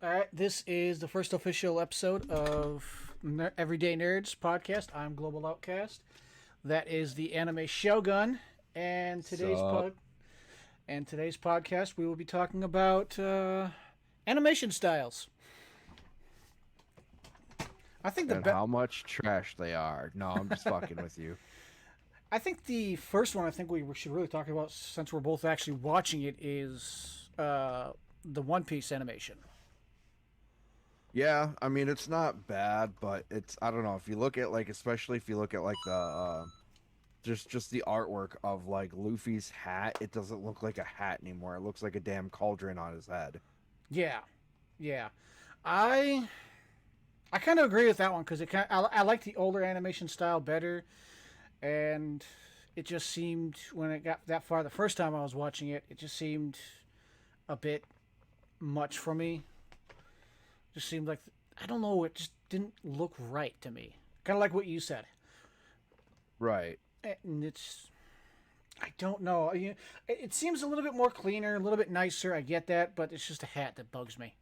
All right, this is the first official episode of Everyday Nerds podcast. I'm Global Outcast. That is the anime Shogun, and Sup? today's podcast we will be talking about animation styles. I think the And be- how much trash they are. No, I'm just fucking with you. I think the first one I think we should really talk about since we're both actually watching it is the One Piece animation. Yeah, I mean it's not bad, but it's I don't know if you look at like especially if you look at like the just the artwork of like Luffy's hat, it doesn't look like a hat anymore. It looks like a damn cauldron on his head. Yeah, yeah. I I kind of agree with that one because I like the older animation style better, and it just seemed when it got that far the first time I was watching it, it just seemed a bit much for me. Just seemed like I don't know, it just didn't look right to me. Kind of like what you said, Right. and it's I don't know. It seems a little bit more cleaner, a little bit nicer. I get that, but it's just a hat that bugs me.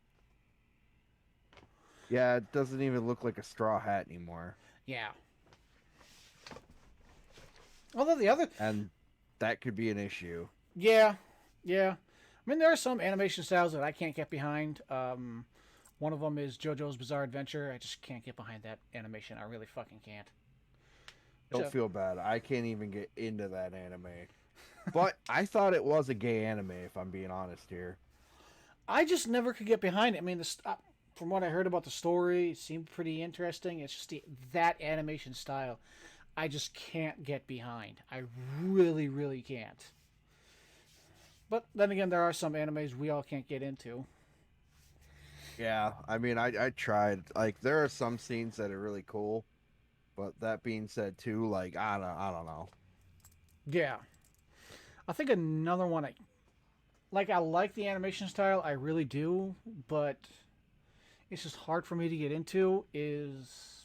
Yeah, it doesn't even look like a straw hat anymore. Yeah. Although the other, And that could be an issue. yeah, yeah. I mean, there are some animation styles that I can't get behind. One of them is JoJo's Bizarre Adventure. I just can't get behind that animation. I really fucking can't. Don't So, feel bad. I can't even get into that anime. But I thought it was a gay anime, if I'm being honest here. I just never could get behind it. I mean, from what I heard about the story, it seemed pretty interesting. It's just that animation style, I just can't get behind. I really, really can't. But then again, there are some animes we all can't get into. Yeah, I mean, I tried. Like, there are some scenes that are really cool, but that being said, too, like, I don't know. Yeah, I think another one I like the animation style, I really do, but it's just hard for me to get into. Is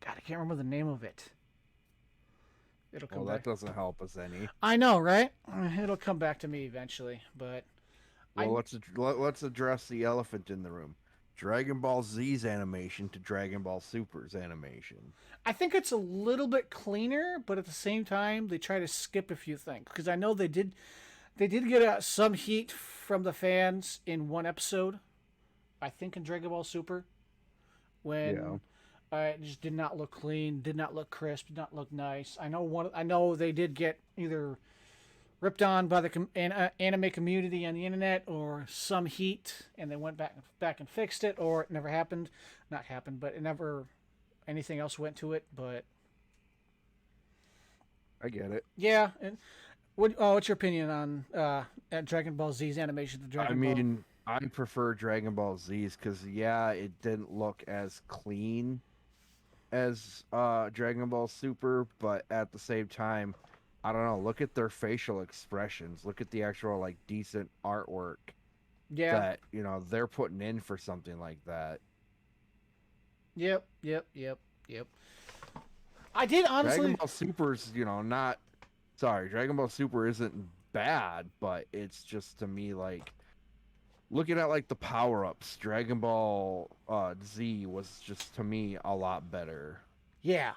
God, I can't remember the name of it. It'll come Well, that back. doesn't help us any. I know, right? It'll come back to me eventually, but Well, I let's address the elephant in the room. Dragon Ball Z's animation to Dragon Ball Super's animation. I think it's a little bit cleaner, but at the same time they try to skip a few things because I know they did get some heat from the fans in one episode. I think in Dragon Ball Super Yeah. when it just did not look clean, did not look crisp, did not look nice. I know they did get either ripped on by the anime community on the internet or some heat, and they went back and fixed it, or it never happened. Not happened, but it never anything else went to it. But I get it. yeah, and what's your opinion on Dragon Ball Z's animation to I Dragon Ball? mean, I prefer Dragon Ball Z's because, yeah, it didn't look as clean as Dragon Ball Super, but at the same time, I don't know. Look at their facial expressions. Look at the actual like decent artwork Yeah. that they're putting in for something like that. Yep. Yep. Yep. Yep. I did Dragon honestly. Ball Super's, not sorry, Dragon Ball Super isn't bad, but it's just to me like looking at like the power-ups, Dragon Ball Z was just to me a lot better. Yeah.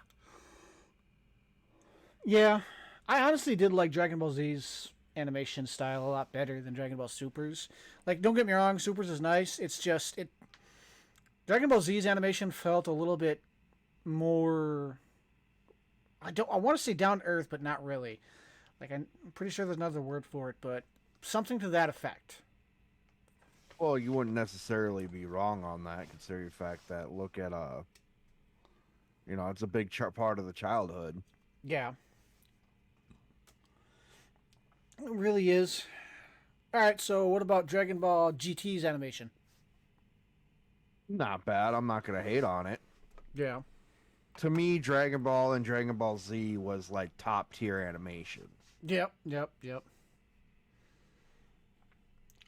Yeah. I honestly did like Dragon Ball Z's animation style a lot better than Dragon Ball Super's. Like, don't get me wrong, Super's is nice. It's just it. Dragon Ball Z's animation felt a little bit more. I want to say down to earth, but not really. Like I'm pretty sure there's another word for it, but something to that effect. Well, you wouldn't necessarily be wrong on that, considering the fact that look at it's a big part of the childhood. Yeah, it really is. All right, so what about Dragon Ball GT's animation? Not bad. I'm not gonna hate on it. Yeah. To me, Dragon Ball and Dragon Ball Z was like top tier animation. Yep. Yep. Yep.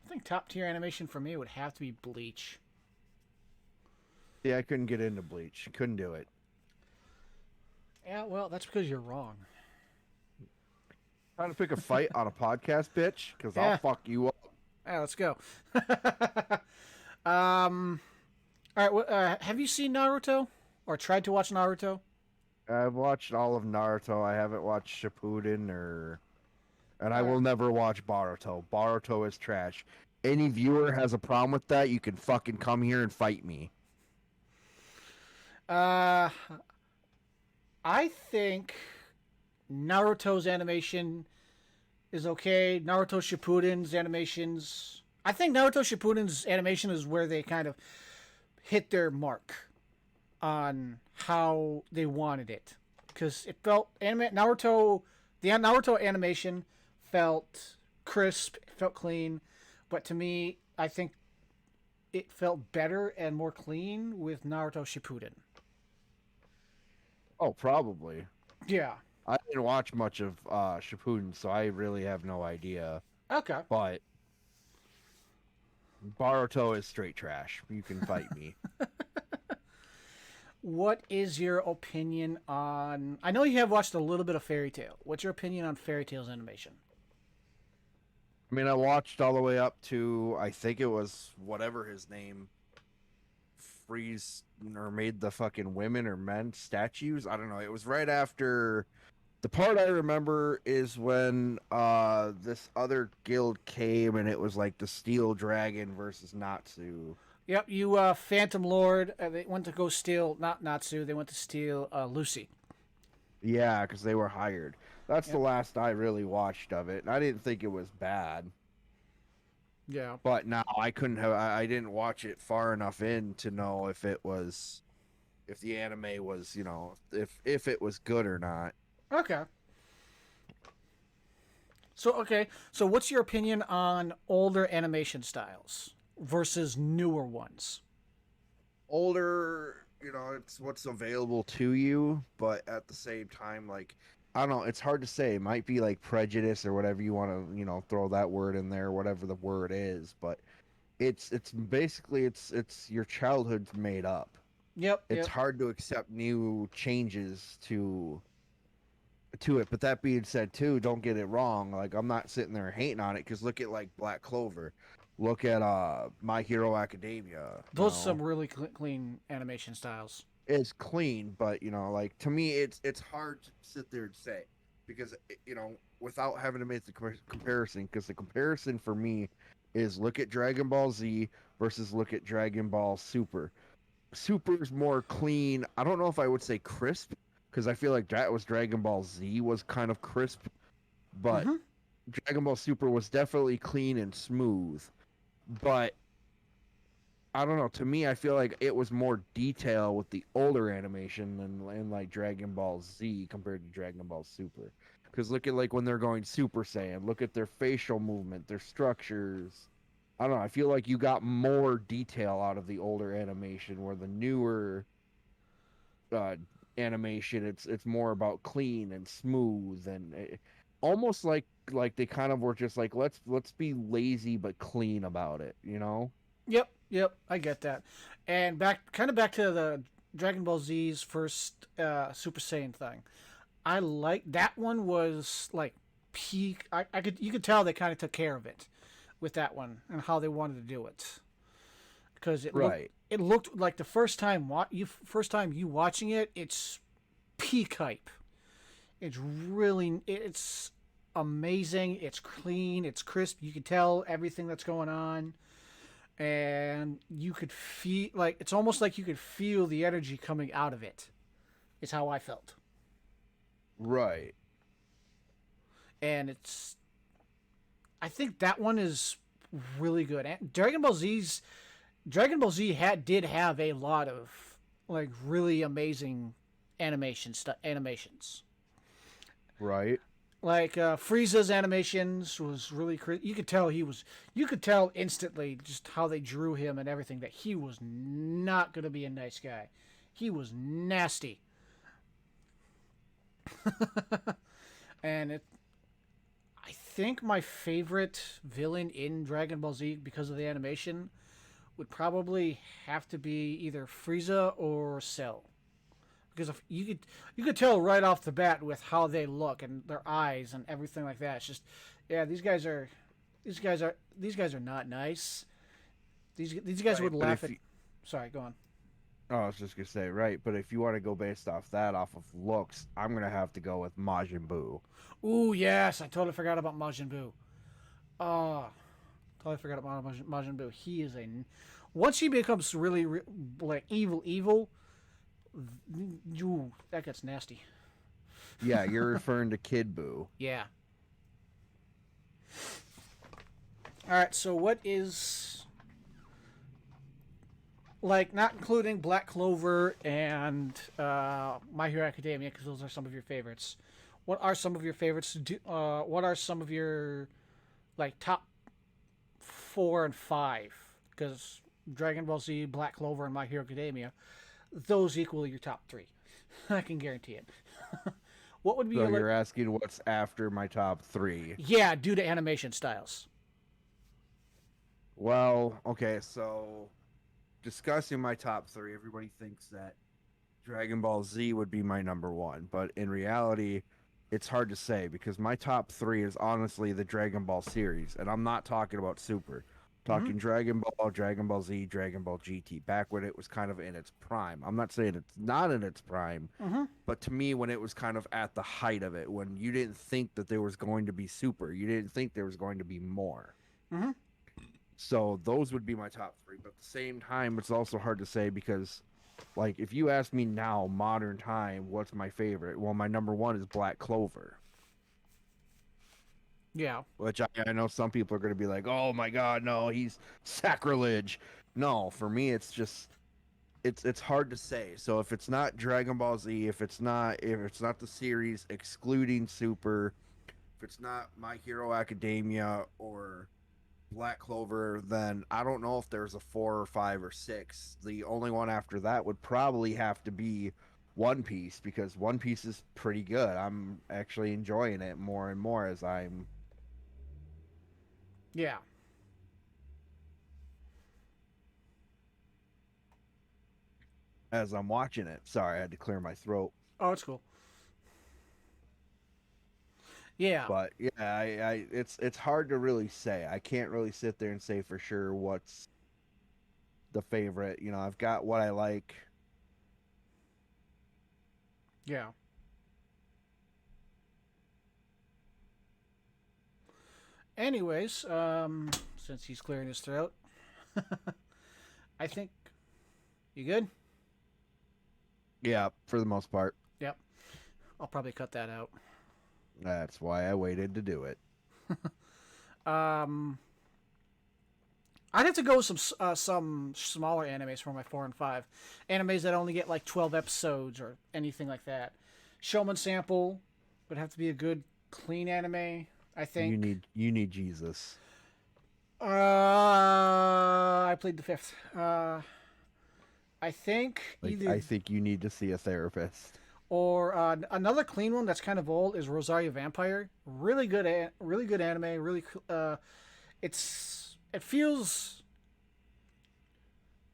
I think top tier animation for me would have to be Bleach. Yeah, I couldn't get into Bleach. Couldn't do it. Yeah, well, that's because you're wrong. Trying to pick a fight on a podcast, bitch, because I'll Yeah, fuck you up. Let's go. um, all right. Have you seen Naruto or tried to watch Naruto? I've watched all of Naruto. I haven't watched Shippuden and I Uh, will never watch Boruto. Boruto is trash. Any viewer has a problem with that, you can fucking come here and fight me. uh, I think Naruto's animation is okay. Naruto Shippuden's animations. I think Naruto Shippuden's animation is where they kind of hit their mark on how they wanted it, because it felt Naruto. The Naruto animation felt crisp, it felt clean, but to me, I think it felt better and more clean with Naruto Shippuden. Oh, probably. Yeah. I didn't watch much of Shippuden, so I really have no idea. Okay. But Boruto is straight trash. You can fight me. What is your opinion on? I know you have watched a little bit of Fairy Tail. What's your opinion on Fairy Tail's animation? I mean, I watched all the way up to I think it was whatever his name freeze or made the fucking women or men statues. I don't know. It was right after the part I remember is when this other guild came and it was like the Steel Dragon versus Natsu. Yep, you Phantom Lord. They went to go steal not Natsu. They went to steal Lucy. Yeah, because they were hired. That's the Yep. last I really watched of it, and I didn't think it was bad. Yeah. But now I couldn't have. I didn't watch it far enough in to know if it was, if the anime was, if it was good or not. Okay. So what's your opinion on older animation styles versus newer ones? Older, it's what's available to you, but at the same time, like I don't know, it's hard to say. It might be like prejudice or whatever you want to, throw that word in there, whatever the word is, but it's basically it's your childhood's made up. Yep. It's Yep. hard to accept new changes to it. But that being said, too, don't get it wrong. Like I'm not sitting there hating on it because look at like Black Clover, look at My Hero Academia. Those are some really clean animation styles. It's clean, but like to me, it's hard to sit there and say because without having to make the comparison, because the comparison for me is look at Dragon Ball Z versus look at Dragon Ball Super. Super's more clean. I don't know if I would say crisp because I feel like that was Dragon Ball Z was kind of crisp, but Mm-hmm. Dragon Ball Super was definitely clean and smooth. But I don't know. To me, I feel like it was more detail with the older animation than like Dragon Ball Z compared to Dragon Ball Super. Because look at like when they're going Super Saiyan, look at their facial movement, their structures. I don't know. I feel like you got more detail out of the older animation, where the newer uh, animation, it's more about clean and smooth and almost like they kind of were just like let's be lazy but clean about it. Yep. Yep. I get that. And back to the Dragon Ball Z's first Super Saiyan thing. I like that one was like peak. You could tell they kind of took care of it with that one and how they wanted to do it, because Right. it looked like the first time you watching it, it's peak hype. It's amazing. It's clean. It's crisp. You can tell everything that's going on, and you could feel like it's almost like you could feel the energy coming out of it. Is how I felt, Right. and I think that one is really good. And Dragon Ball Z did have a lot of like really amazing animations. Right. Like Frieza's animations was really you could tell you could tell instantly just how they drew him and everything that he was not going to be a nice guy. He was nasty. And I think my favorite villain in Dragon Ball Z because of the animation would probably have to be either Frieza or Cell, because if you could tell right off the bat with how they look and their eyes and everything like that. It's just, yeah, these guys are these guys are not nice. These guys Right, would but laugh if at. you, Sorry, go on. oh, I was just gonna say, right, but if you want to go based off that, off of looks, I'm gonna have to go with Majin Buu. Ooh, yes, I totally forgot about Majin Buu. Oh, totally forgot about Majin Buu. He is a. Once he becomes really like evil, ooh, that gets nasty. Yeah, you're referring to Kid Buu. Yeah. All right. So what is like not including Black Clover and My Hero Academia because those are some of your favorites. What are some of your favorites? What are some of your like top 4 and 5? Because Dragon Ball Z, Black Clover, and My Hero Academia, those equal your top 3. I can guarantee it. What would be So your you're asking what's after my top three. yeah due to animation styles? Well, okay, so discussing my top three, everybody thinks that Dragon Ball Z would be my number one, but in reality, it's hard to say because my top three is honestly the Dragon Ball series, and I'm not talking about Super. I'm Mm-hmm. talking Dragon Ball Z, Dragon Ball GT, back when it was kind of in its prime. I'm not saying it's not in its prime, Mm-hmm. but to me, when it was kind of at the height of it, when you didn't think that there was going to be Super, you didn't think there was going to be more. Mm-hmm. So those would be my top three. But at the same time, it's also hard to say because, like, if you ask me now, modern time, what's my favorite? Well, my number one is Black Clover, Yeah. which I know some people are going to be like, oh my God, no, he's sacrilege. No, for me, it's just it's hard to say. So if it's not Dragon Ball Z, if it's not the series excluding Super, if it's not My Hero Academia or Black Clover, then I don't know if there's a 4 or 5 or 6. The only one after that would probably have to be One Piece because One Piece is pretty good. I'm actually enjoying it more and more Yeah. as I'm watching it. Sorry, I had to clear my throat. Oh, it's cool. Yeah. But yeah, it's hard to really say. I can't really sit there and say for sure what's the favorite. I've got what I like. Yeah. Anyways, since he's clearing his throat, I think you good. Yeah, for the most part. Yep. I'll probably cut that out. That's why I waited to do it. Um, I'd have to go with some smaller animes for my 4 and 5. Animes that only get like 12 episodes or anything like that. Showman Sample would have to be a good, clean anime. I You think. need you need Jesus. I played the fifth. I think Like either I think you need to see a therapist. or another clean one that's kind of old is Rosario Vampire. Really good, really good anime. Really, it feels.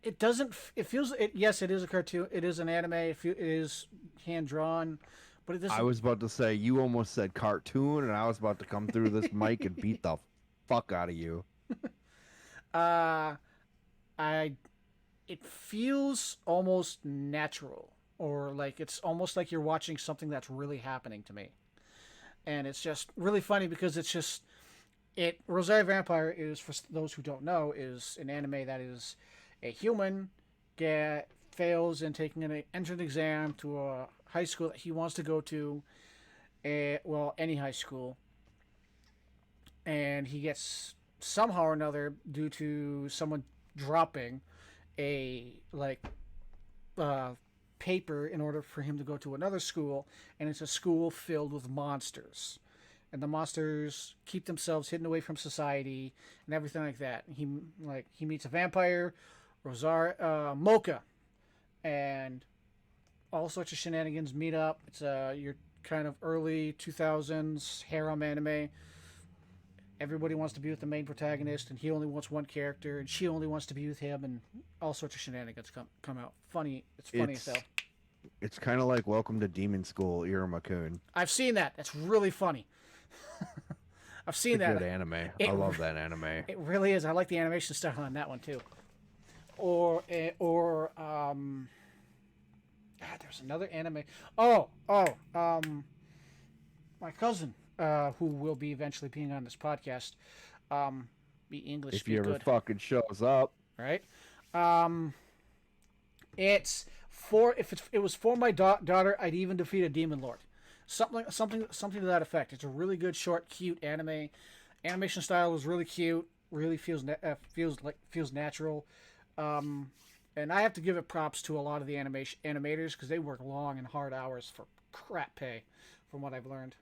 It doesn't. It feels. It yes, it is a cartoon. It is an anime. It is hand drawn, but it I doesn't. was about to say you almost said cartoon, and I was about to come through this mic and beat the fuck out of you. Uh, I. It feels almost natural, or like it's almost like you're watching something that's really happening to me, and it's just really funny because it's just it. Rosario Vampire is, for those who don't know, is an anime that is a human get fails in taking an entrance exam to a high school that he wants to go to, well, any high school, and he gets somehow or another due to someone dropping a like uh, paper in order for him to go to another school, and it's a school filled with monsters, and the monsters keep themselves hidden away from society and everything like that. He meets a vampire, Mocha, and all sorts of shenanigans meet up. It's your kind of early 2000s harem anime. Everybody wants to be with the main protagonist, and he only wants one character, and she only wants to be with him, and all sorts of shenanigans come out. Funny, it's funny as It's hell. it's kind of like Welcome to Demon School, Iruma-kun. I've seen that. That's really funny. I've It's a seen good that. anime. I It love that anime. it really is. I like the animation style on that one too. Or there's another anime. My cousin, who will be eventually being on this podcast, be English If he speak ever good, fucking shows up. right? Um, it's for if it was for my daughter, I'd even defeat a demon lord. Something to that effect. It's a really good, short, cute anime. Animation style was really cute. Really feels natural. Um, and I have to give it props to a lot of the animation animators because they work long and hard hours for crap pay, from what I've learned.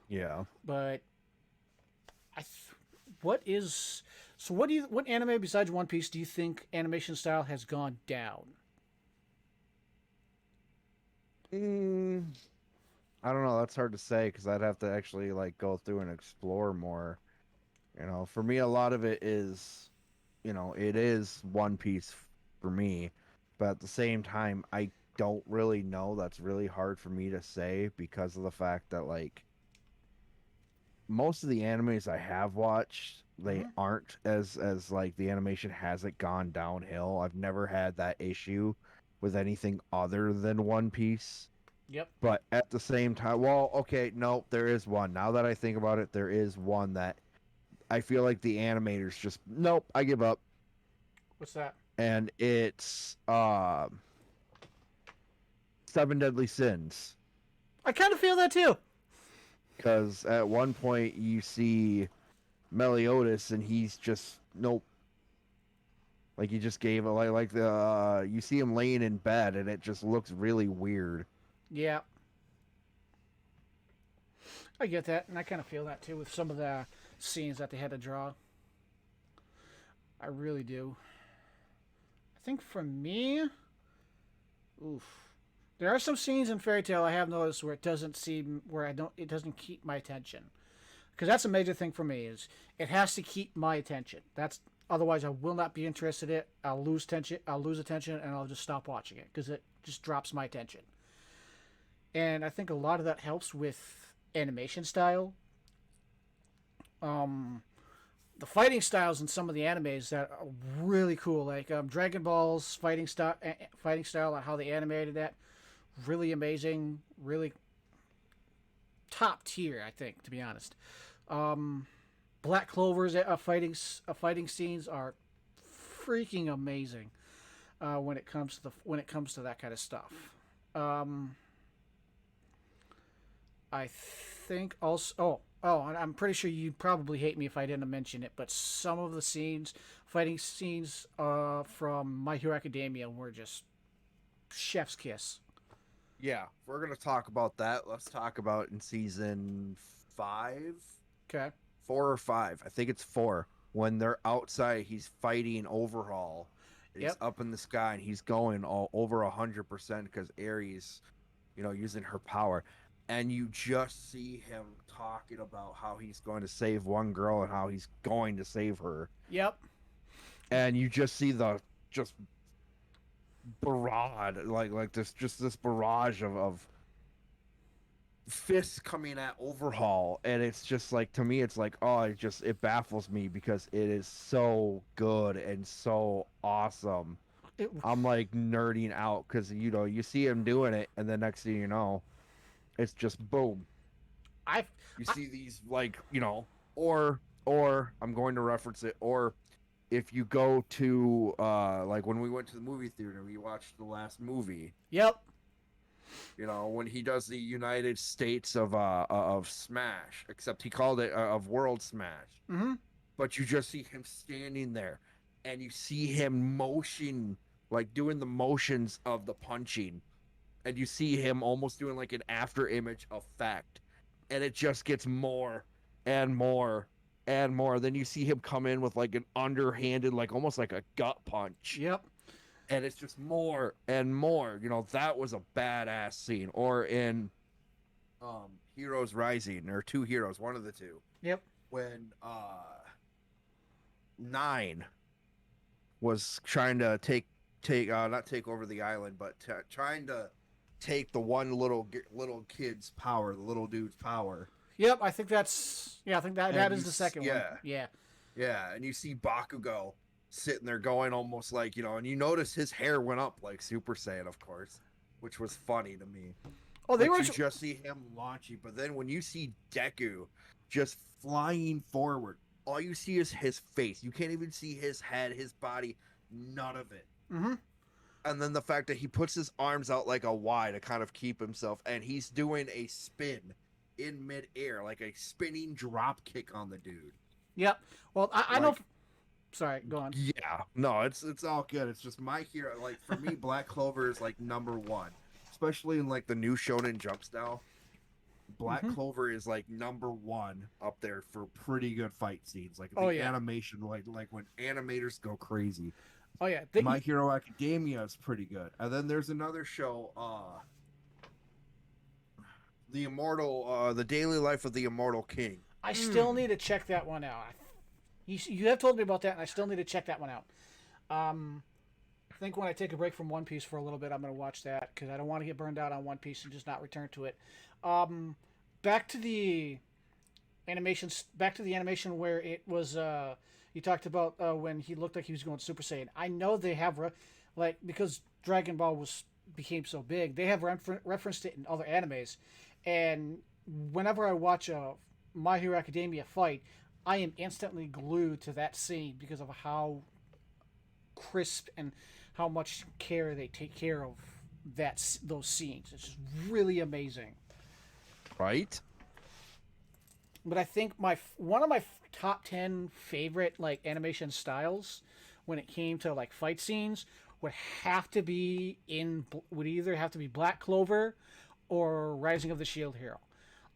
Yeah. But I, what is so? What anime besides One Piece do you think animation style has gone down? Mm, I don't know. That's hard to say because I'd have to actually like go through and explore more. For me, a lot of it is, it is One Piece for me, but at the same time, I don't really know. That's really hard for me to say because of the fact that like most of the animes I have watched, they Mm-hmm. aren't as like the animation hasn't gone downhill. I've never had that issue with anything other than One Piece. Yep. But at the same time, well, okay, no, there is one. Now that I think about it, there is one that I feel like the animators just nope, I give up. What's that? And it's Seven Deadly Sins. I kind of feel that too. Because at one point you see Meliodas and he's just nope. Like he just gave a like the you see him laying in bed and it just looks really weird. Yeah, I get that, and I kind of feel that too with some of the scenes that they had to draw. I really do. I think for me, oof. There are some scenes in Fairy Tale I have noticed where it doesn't seem where I don't it doesn't keep my attention because that's a major thing for me is it has to keep my attention. That's otherwise I will not be interested in it. I'll lose tension. I'll lose attention and I'll just stop watching it because it just drops my attention. And I think a lot of that helps with animation style. Um, the fighting styles in some of the animes that are really cool, like Dragon Ball's fighting style, and how they animated that, really amazing, really top tier. I think, to be honest, um, Black Clover's fighting scenes are freaking amazing when it comes to that kind of stuff. Um, I think also. And I'm pretty sure you'd probably hate me if I didn't mention it, but some of the fighting scenes from My Hero Academia were just chef's kiss. Yeah, if we're gonna talk about that, let's talk about in season 5, Okay. 4 or 5. I think it's 4. When they're outside, he's fighting Overhaul. And he's Yep. up in the sky and he's going all over 100% because Ares, using her power. And you just see him talking about how he's going to save one girl and how he's going to save her. Yep. And you just see the just barrage, like this barrage of fists coming at Overhaul, and it's just like to me, it's like it baffles me because it is so good and so awesome. It, I'm like nerding out because you see him doing it, and the next thing you know, it's just boom. I, You I see these or I'm going to reference it, or if you go to like when we went to the movie theater, we watched the last movie. yep. When he does the United States of Smash, except he called it of World Smash. Mm-hmm. But you just see him standing there, and you see him motion, like doing the motions of the punching, and you see him almost doing like an after image effect, and it just gets more and more and more. Then you see him come in with like an underhanded, like almost like a gut punch, Yep. and it's just more and more. That was a badass scene. Or in Heroes Rising, or Two Heroes, one of the two, Yep. when Nine was trying to take not take over the island, but trying to take the one little kid's power, the little dude's power. Yep, I think that's I think that And is the second one. yeah, Yeah. yeah, and you see Bakugo sitting there going almost like, and you notice his hair went up like Super Saiyan, of course, which was funny to me. Oh, they But were you just see him launching, but then when you see Deku just flying forward, all you see is his face. You can't even see his head, his body, none of it. Mhm. And then the fact that he puts his arms out like a Y to kind of keep himself, and he's doing a spin in midair, like a spinning drop kick on the dude. Yep. Well, I know. Like, Sorry, go on. yeah, no, it's all good. It's just my hero. Like for me, Black Clover is like #1, especially in like the new Shonen Jump style. Black Mhm. Clover is like #1 up there for pretty good fight scenes. Like the Oh yeah. animation, like when animators go crazy. Oh yeah. My Hero Academia is pretty good. And then there's another show, The Daily Life of the Immortal King. I still need to check that one out. You have told me about that, and I still need to check that one out. I think when I take a break from One Piece for a little bit, I'm going to watch that because I don't want to get burned out on One Piece and just not return to it. Back to the animations. Back to the animation where it was. You talked about when he looked like he was going Super Saiyan. I know they have because Dragon Ball became so big, they have referenced it in other animes, and whenever I watch a My Hero Academia fight, I am instantly glued to that scene because of how crisp and how much care they take care of those scenes. It's just really amazing. Right? But I think one of my top 10 favorite like animation styles when it came to like fight scenes would either have to be Black Clover or Rising of the Shield Hero.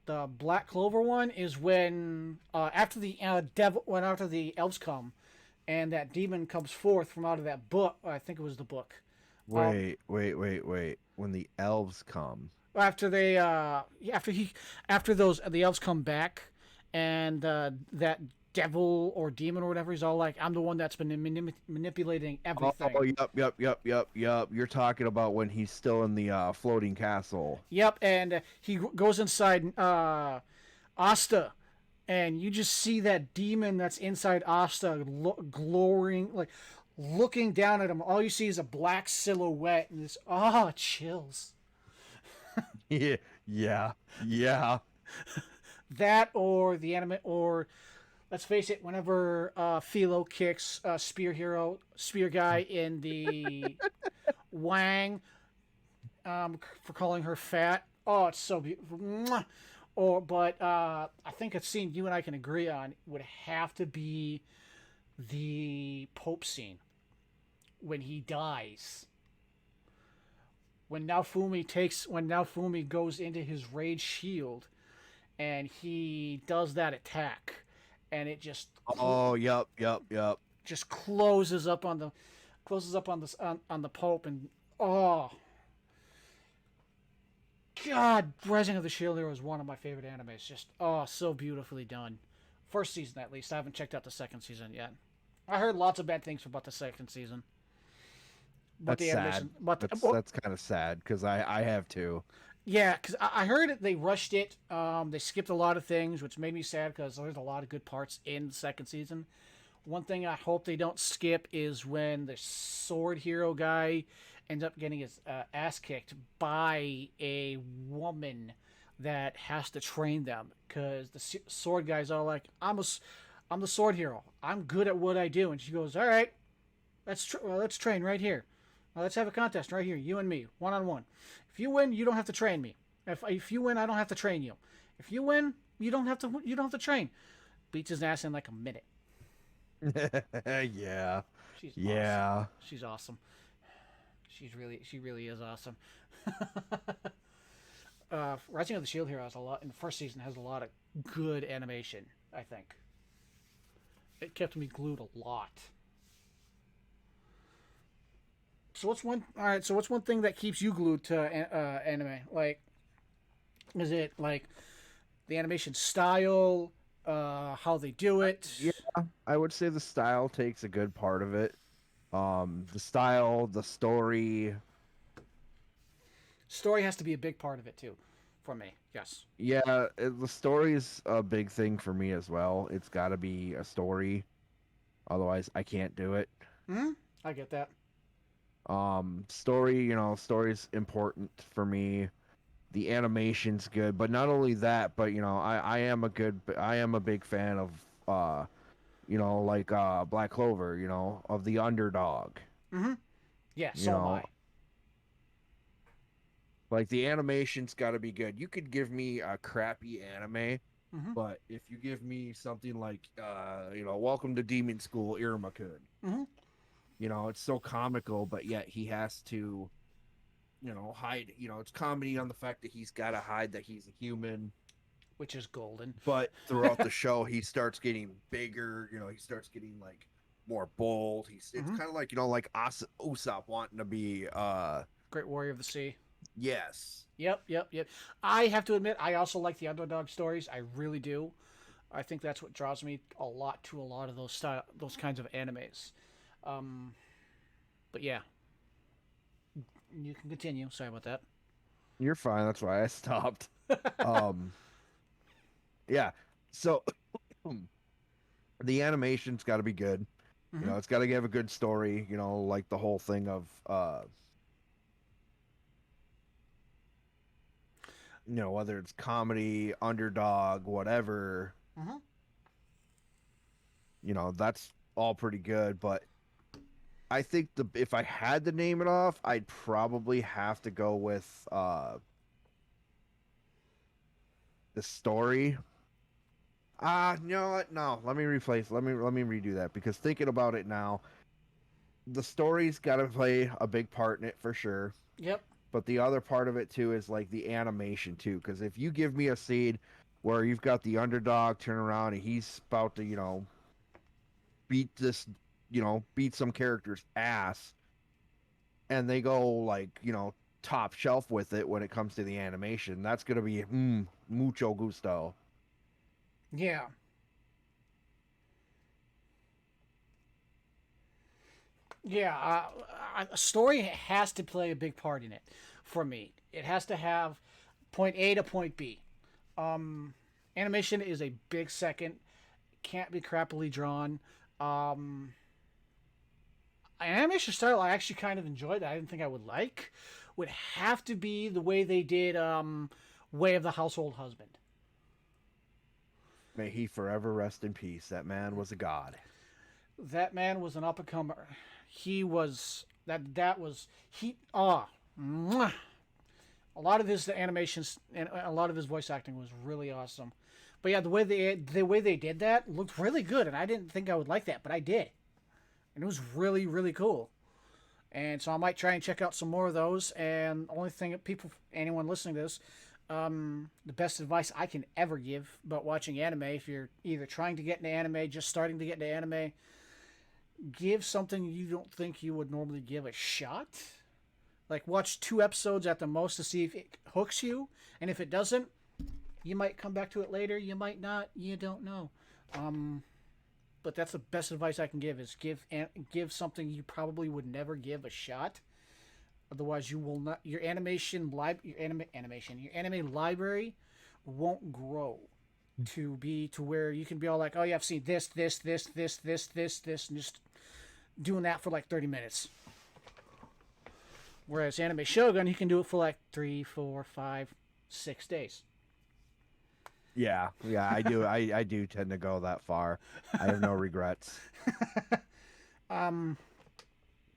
The Black Clover one is when after the after the elves come, and that demon comes forth from out of that book. I think it was the book. Wait. When the elves come. After they after the elves come back, and that devil or demon or whatever, he's all like, I'm the one that's been manipulating everything. Oh, yep. You're talking about when he's still in the floating castle. Yep, and he goes inside Asta, and you just see that demon that's inside Asta glowing, like looking down at him. All you see is a black silhouette, and it's chills. Yeah. That or the anime, or let's face it, whenever Philo kicks Spear Guy in the Wang for calling her fat. Oh, it's so beautiful. Mwah. But I think a scene you and I can agree on would have to be the Pope scene when he dies. When Naofumi goes into his rage shield, and he does that attack, and it just Yep. just closes up on the Pope, and God, Rising of the Shield Hero is one of my favorite animes. Just so beautifully done. First season at least. I haven't checked out the second season yet. I heard lots of bad things about the second season. But That's the animation, sad. That's kind of sad because I have to. Yeah, because I heard they rushed it. They skipped a lot of things, which made me sad because there's a lot of good parts in the second season. One thing I hope they don't skip is when the sword hero guy ends up getting his ass kicked by a woman that has to train them. Because the sword guy's all like, I'm the sword hero. I'm good at what I do. And she goes, all right, let's train right here. Let's have a contest right here, you and me, 1-on-1. If you win, you don't have to train me. If you win, I don't have to train you. If you win, you don't have to train. Beats his ass in like a minute. Yeah. She's Yeah. awesome. She's awesome. She really is awesome. Rising of the Shield Hero has a lot in the first season has a lot of good animation, I think. It kept me glued a lot. So what's one thing that keeps you glued to anime? Like, is it like the animation style, how they do it? Yeah, I would say the style takes a good part of it. The style, the story. Story has to be a big part of it too. for me. Yes. Yeah, the story's a big thing for me as well. It's got to be a story, otherwise I can't do it. Hmm. I get that. Story, story's important for me. The animation's good, but not only that, but I am a big fan of Black Clover, of the underdog. Hmm. Yeah, You so am I. know, like the animation's got to be good. You could give me a crappy anime, Hmm. but if you give me something like Welcome to Demon School, Iruma-kun, Hmm. it's so comical, but yet he has to, hide, it's comedy on the fact that he's got to hide that he's a human. Which is golden. But throughout the show, he starts getting bigger. He starts getting like more bold. It's Hmm. kind of like like Usopp wanting to be. Great Warrior of the Sea. Yes. Yep, yep, yep. I have to admit, I also like the underdog stories. I really do. I think that's what draws me a lot to a lot of those kinds of animes. Um, but yeah, you can continue. Sorry about that. You're fine. That's why I stopped. Um, yeah. So the animation's got to be good. Hmm. It's got to give a good story. Like the whole thing of whether it's comedy, underdog, whatever. Hmm. That's all pretty good. But I think if I had to name it off, I'd probably have to go with the story. You know what? No, let me replace. Let me redo that because thinking about it now, the story's got to play a big part in it for sure. Yep. But the other part of it too is like the animation too. Because if you give me a scene where you've got the underdog turn around and he's about to beat this beat some character's ass, and they go like top shelf with it when it comes to the animation, that's gonna be mucho gusto. Yeah. Yeah. A story has to play a big part in it for me. It has to have point A to point B. Um, Animation is a big second. Can't be crappily drawn. Um, Animation style I actually kind of enjoyed that I didn't think I would like would have to be the way they did Way of the Household Husband. May he forever rest in peace. That man was a god. That man was an up and comer. He was that was he ah mwah. A lot of his animations and a lot of his voice acting was really awesome. But yeah, the way they did that looked really good, and I didn't think I would like that, but I did, and it was really really cool. And so I might try and check out some more of those. And the only thing that anyone listening to this, the best advice I can ever give about watching anime, if you're either trying to get into anime, just starting to get into anime, give something you don't think you would normally give a shot. Like watch 2 episodes at the most to see if it hooks you, and if it doesn't, you might come back to it later. You might not. You don't know. Um, but that's the best advice I can give is give something you probably would never give a shot. Otherwise, you will not. Your anime library won't grow to where you can be all like, oh yeah, I've seen this, and just doing that for like 30 minutes. Whereas Anime Shogun, you can do it for like 3, 4, 5, 6 days. Yeah, I do. I do tend to go that far. I have no regrets. Um,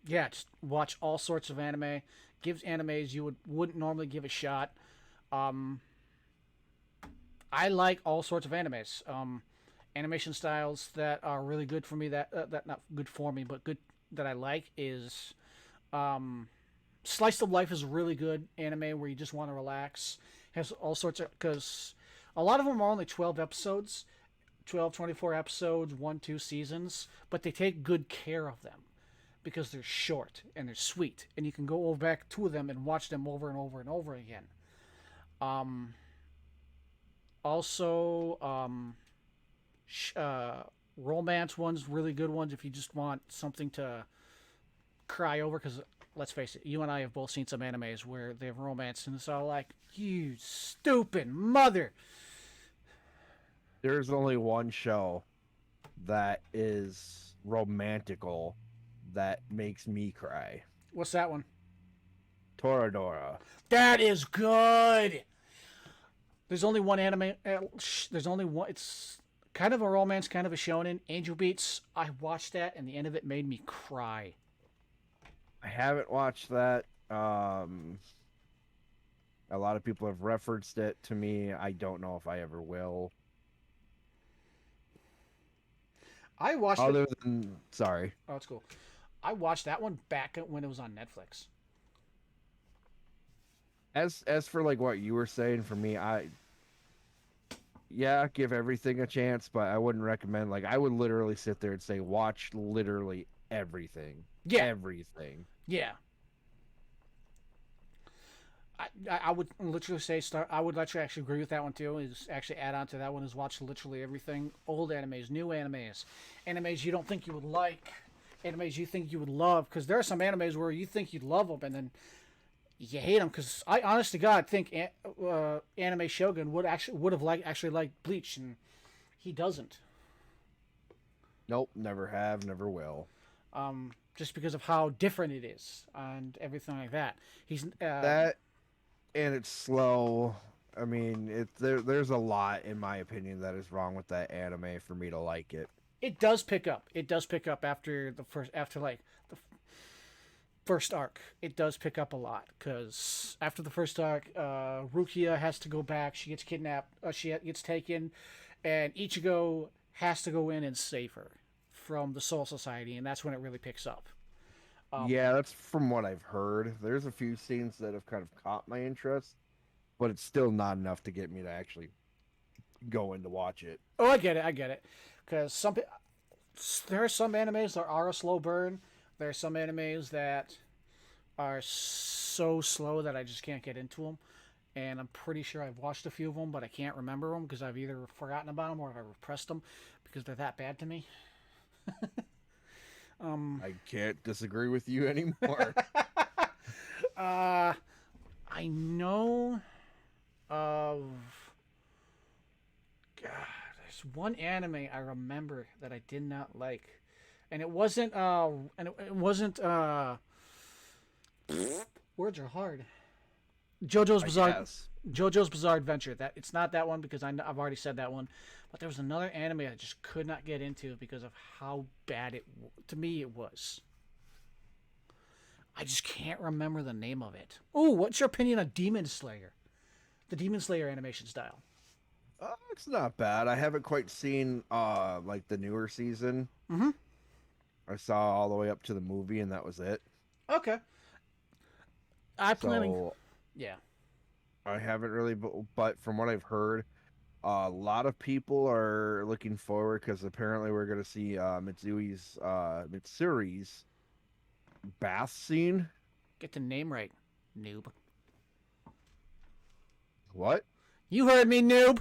yeah, just watch all sorts of anime. Gives animes you wouldn't normally give a shot. Um, I like all sorts of animes. Animation styles that are really good for me. That not good for me, but good that I like is um, Slice of Life is a really good anime where you just want to relax. Has all sorts of because a lot of them are only 12 episodes, 12, 24 episodes, 1, 2 seasons, but they take good care of them because they're short and they're sweet, and you can go back to them and watch them over and over and over again. Um, also, romance ones, really good ones if you just want something to cry over because let's face it, you and I have both seen some animes where they have romance, and it's all like, you stupid mother. There's only one show that is romantical that makes me cry. What's that one? Toradora. That is good. There's only one anime. There's only one. It's kind of a romance, kind of a shonen. Angel Beats. I watched that, and the end of it made me cry. I haven't watched that. A lot of people have referenced it to me. I don't know if I ever will. I watched Other it. than, sorry. Oh, it's cool. I watched that one back when it was on Netflix. As for like what you were saying, for me, yeah, give everything a chance, but I wouldn't recommend. Like, I would literally sit there and say, watch literally everything. Yeah. Everything. Yeah. I would literally say I would literally actually agree with that one too. Is actually add on to that one is watch literally everything. Old animes, new animes, animes you don't think you would like, animes you think you would love. Because there are some animes where you think you'd love them and then you hate them. Because I, honest to God, think Anime Shogun would have liked Bleach, and he doesn't. Nope, never have, never will. Just because of how different it is and everything like that. He's That, and it's slow. I mean, there's a lot, in my opinion, that is wrong with that anime for me to like it. It does pick up. It does pick up after the first arc. It does pick up a lot because after the first arc, Rukia has to go back. She gets kidnapped. She gets taken, and Ichigo has to go in and save her from the Soul Society, and that's when it really picks up. Yeah, that's from what I've heard. There's a few scenes that have kind of caught my interest, but it's still not enough to get me to actually go in to watch it. Oh, I get it. Because there are some animes that are a slow burn. There are some animes that are so slow that I just can't get into them. And I'm pretty sure I've watched a few of them, but I can't remember them because I've either forgotten about them or I've repressed them because they're that bad to me. I can't disagree with you anymore. I know of. God, there's one anime I remember that I did not like, and it wasn't. It wasn't. Words are hard. JoJo's Bizarre Adventure. That it's not that one because I've already said that one. But there was another anime I just could not get into because of how bad to me it was. I just can't remember the name of it. Oh, what's your opinion on Demon Slayer? The Demon Slayer animation style. It's not bad. I haven't quite seen like the newer season. Mm-hmm. I saw all the way up to the movie, and that was it. Okay. Yeah. I haven't really, but from what I've heard, a lot of people are looking forward because apparently we're going to see Mitsuri's bath scene. Get the name right, noob. What? You heard me, noob.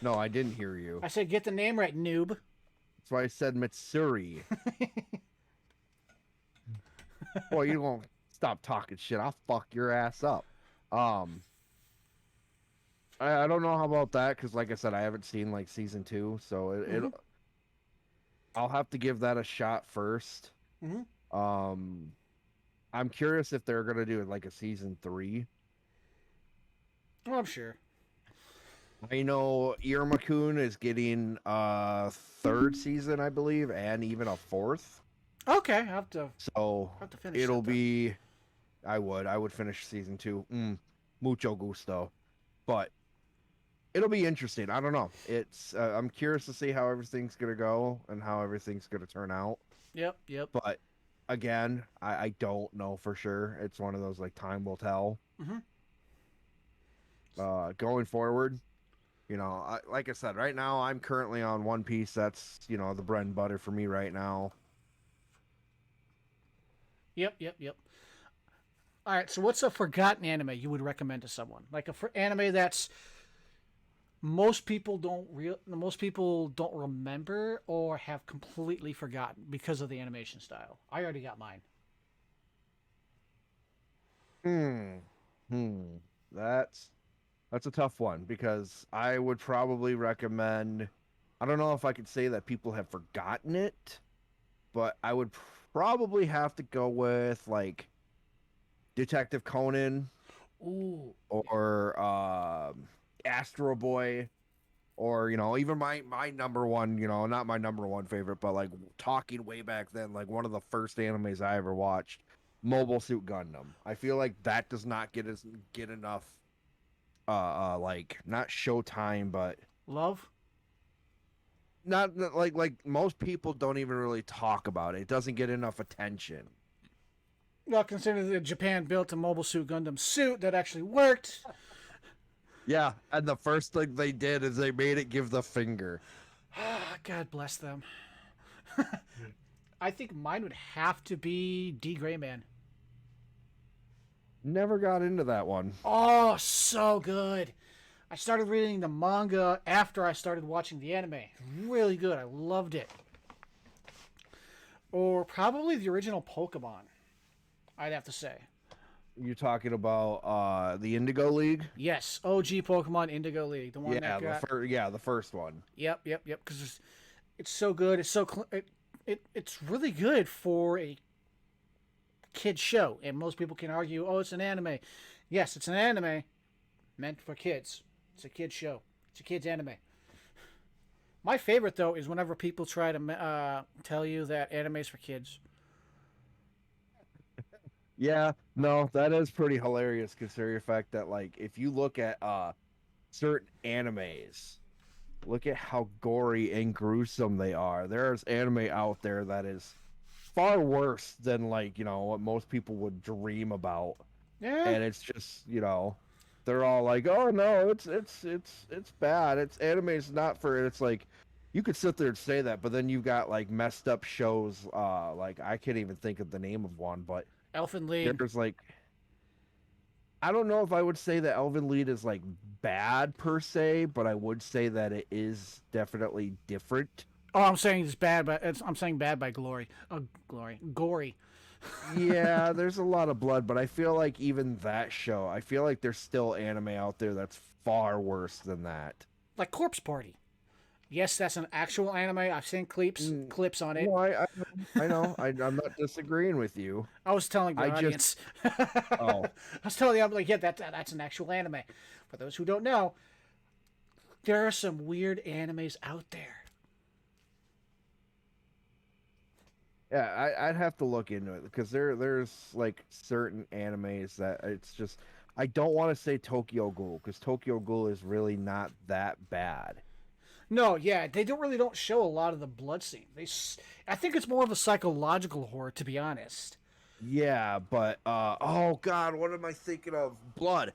No, I didn't hear you. I said get the name right, noob. That's why I said Mitsuri. Boy, you won't stop talking shit. I'll fuck your ass up. I don't know how about that because, like I said, I haven't seen like season 2, so I'll have to give that a shot first. Mm-hmm. I'm curious if they're gonna do like a season 3. Well, I'm sure. I know Irma-kun is getting a 3rd season, I believe, and even a 4th. Okay, I'll have to finish. It'll be. I would finish season 2. Mucho gusto, but it'll be interesting. I don't know. It's I'm curious to see how everything's gonna go and how everything's gonna turn out. Yep. But again, I don't know for sure. It's one of those like time will tell. Mm-hmm. Going forward, like I said, right now I'm currently on One Piece. That's the bread and butter for me right now. Yep. All right, so what's a forgotten anime you would recommend to someone? Like anime that's most people don't remember or have completely forgotten because of the animation style. I already got mine. Hmm. Hmm. That's that's a tough one because I would probably recommend. I don't know if I could say that people have forgotten it, but I would probably have to go with like Detective Conan Ooh, or Astro Boy, or even my number one, not my number one favorite, but like talking way back then, like one of the first animes I ever watched, Mobile Suit Gundam. I feel like that does not get enough like not showtime, but love. not like most people don't even really talk about it. It doesn't get enough attention. Well, considering that Japan built a Mobile Suit Gundam suit that actually worked. Yeah, and the first thing they did is they made it give the finger. God bless them. I think mine would have to be D. Gray Man. Never got into that one. Oh, so good. I started reading the manga after I started watching the anime. Really good. I loved it. Or probably the original Pokemon, I'd have to say. You talking about the Indigo League? Yes, OG Pokemon Indigo League, the one Yeah, that got. the first one. Yep. Because it's so good. It's so it's really good for a kid show, and most people can argue, oh, it's an anime. Yes, it's an anime meant for kids. It's a kid show. It's a kids anime. My favorite though is whenever people try to tell you that anime is for kids. Yeah, no, that is pretty hilarious considering the fact that like if you look at certain animes, look at how gory and gruesome they are. There's anime out there that is far worse than like, what most people would dream about. Yeah. And it's just, they're all like, "Oh no, it's bad. It's anime's not for it." It's like you could sit there and say that, but then you've got like messed up shows like I can't even think of the name of one, but Elfen Lied. there's like I don't know if I would say that Elven Lied is like bad per se, but I would say that it is definitely different. Oh, I'm saying it's bad, but I'm saying bad by glory. Gory. Yeah, there's a lot of blood, but I feel like even that show, I feel like there's still anime out there that's far worse than that. Like Corpse Party. Yes, that's an actual anime. I've seen Mm, clips on it. No, I know. I'm not disagreeing with you. I was telling the I just, audience. oh, I was telling them, like, yeah, that's an actual anime. For those who don't know, there are some weird animes out there. yeah, I'd have to look into it because there's like certain animes that it's just, I don't want to say Tokyo Ghoul because Tokyo Ghoul is really not that bad. No, yeah, they don't show a lot of the blood scene. I think it's more of a psychological horror, to be honest. Yeah, but oh God, what am I thinking of? Blood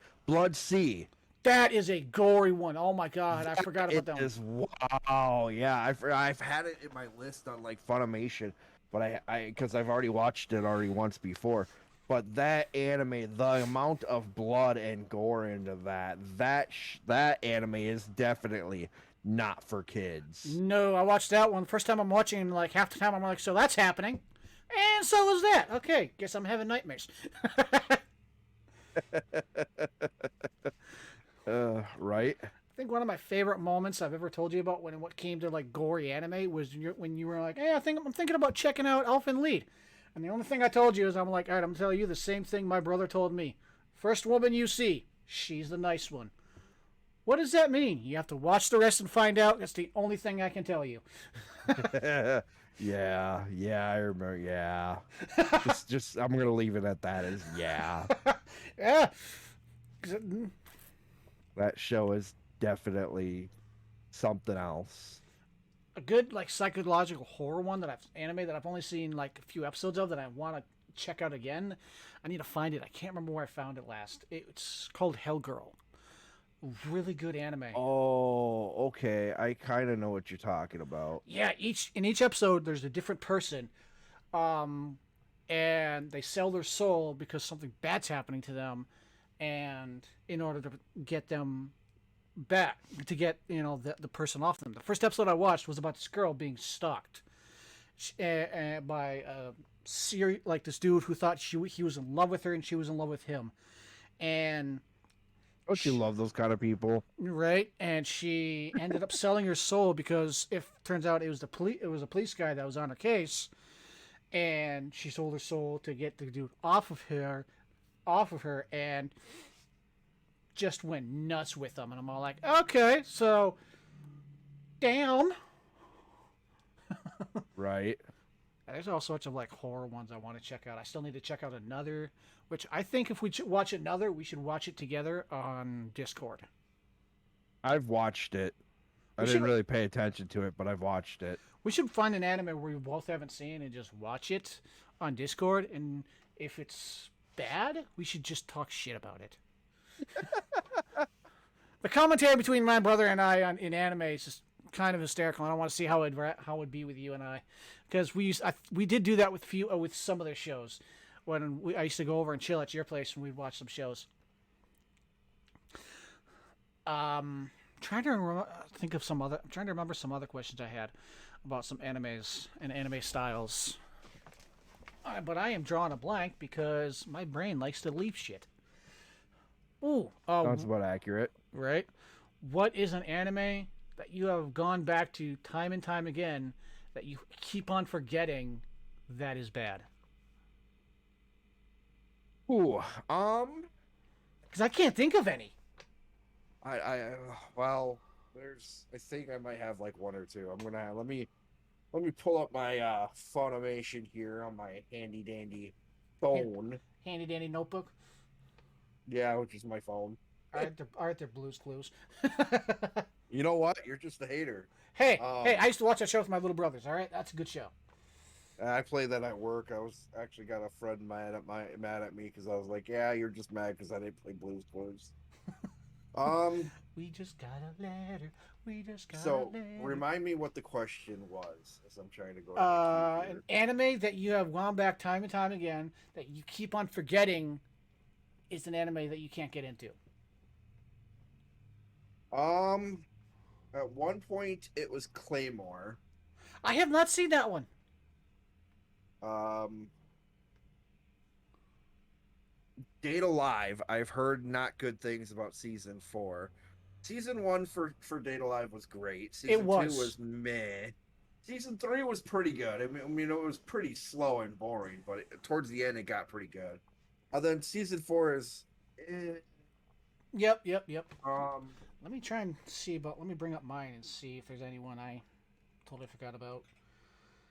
Sea. That is a gory one. Oh my god, I forgot about It that one. is, wow. Yeah, I've had it in my list on like Funimation, but I because I've already watched it already once before. But that anime, the amount of blood and gore into that anime is definitely not for kids. No, I watched that one. First time I'm watching, like half the time I'm like, so that's happening. And so is that. Okay, guess I'm having nightmares. Right? I think one of my favorite moments I've ever told you about when what came to like gory anime was when you were like, "Hey, I'm thinking about checking out Elfen Lied," and the only thing I told you is I'm like, "All right, I'm telling you the same thing my brother told me. First woman you see, she's the nice one." What does that mean? You have to watch the rest and find out. That's the only thing I can tell you. Yeah, I remember. Yeah, just I'm gonna leave it at that. As yeah, Yeah. that show is definitely something else. A good like psychological horror one that I've only seen like a few episodes of that I want to check out again. I need to find it. I can't remember where I found it last. It's called Hellgirl. Really good anime. Oh, okay. I kind of know what you're talking about. Yeah, each episode there's a different person, um, and they sell their soul because something bad's happening to them, and in order to get them back to get the person off them. The first episode I watched was about this girl being stalked, by like this dude who thought he was in love with her and she was in love with him, and Don't you love those kind of people? right, and she ended up selling her soul because if turns out it was a police guy that was on her case, and she sold her soul to get the dude off of her, and just went nuts with them. And I'm all like, okay, so damn. Right. There's all sorts of like horror ones I want to check out. I still need to check out another, which I think if we watch another, we should watch it together on Discord. I've watched it. I We didn't should- really pay attention to it, but I've watched it. We should find an anime where we both haven't seen and just watch it on Discord. And if it's bad, we should just talk shit about it. The commentary between my brother and I in anime is just kind of hysterical. And I want to see how it'd be with you and I, because we did do that with some of their shows when I used to go over and chill at your place and we'd watch some shows. Trying to I'm trying to remember some other questions I had about some animes and anime styles. But I am drawing a blank because my brain likes to leave shit. Ooh, Sounds about accurate. right. What is an anime that you have gone back to time and time again that you keep on forgetting that is bad? Ooh, Because I can't think of any. Well, I think I might have like one or two. Let me pull up my Funimation here on my handy dandy phone. Handy dandy notebook. Yeah, which is my phone. Aren't there Blue's Clues? You know what? You're just a hater. Hey, Um, hey! I used to watch that show with my little brothers. All right, that's a good show. I play that at work. I was actually got a friend mad at me because I was like, "Yeah, you're just mad because I didn't play Blues Clues." We just got a letter. We just got So a letter. remind me what the question was, as I'm trying to go. An anime that you have gone back time and time again that you keep on forgetting is an anime that you can't get into. At one point it was Claymore. I have not seen that one. Date Alive. I've heard not good things about season 4. Season 1 for Date Alive was great. Season 2 was meh. Season 3 was pretty good. I mean, it was pretty slow and boring, but towards the end it got pretty good. And then season 4 is. Yep. Let me try and see about. Let me bring up mine and see if there's anyone I totally forgot about.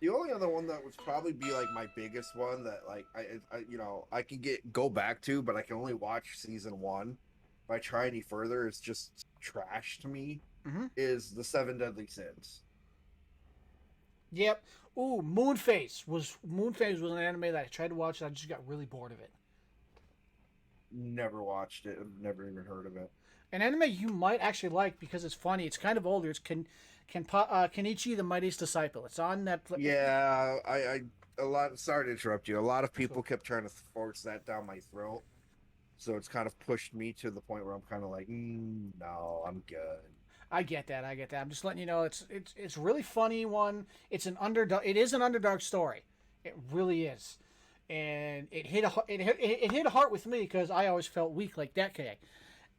The only other one that would probably be like my biggest one that like I can go back to, but I can only watch season 1. If I try any further, it's just trash to me. Mhm. Is the 7 Deadly Sins. Yep. Ooh, Moonface was an anime that I tried to watch and I just got really bored of it. Never watched it. I've never even heard of it. An anime you might actually like because it's funny. It's kind of older. It's Kenichi the Mightiest Disciple. It's on Netflix. Yeah, sorry to interrupt you. A lot of people kept trying to force that down my throat. So it's kind of pushed me to the point where I'm kind of like, no, I'm good. I get that. I'm just letting you know it's a really funny one. It's an underdog. It is an underdog story. It really is, and it hit a heart with me because I always felt weak like that guy,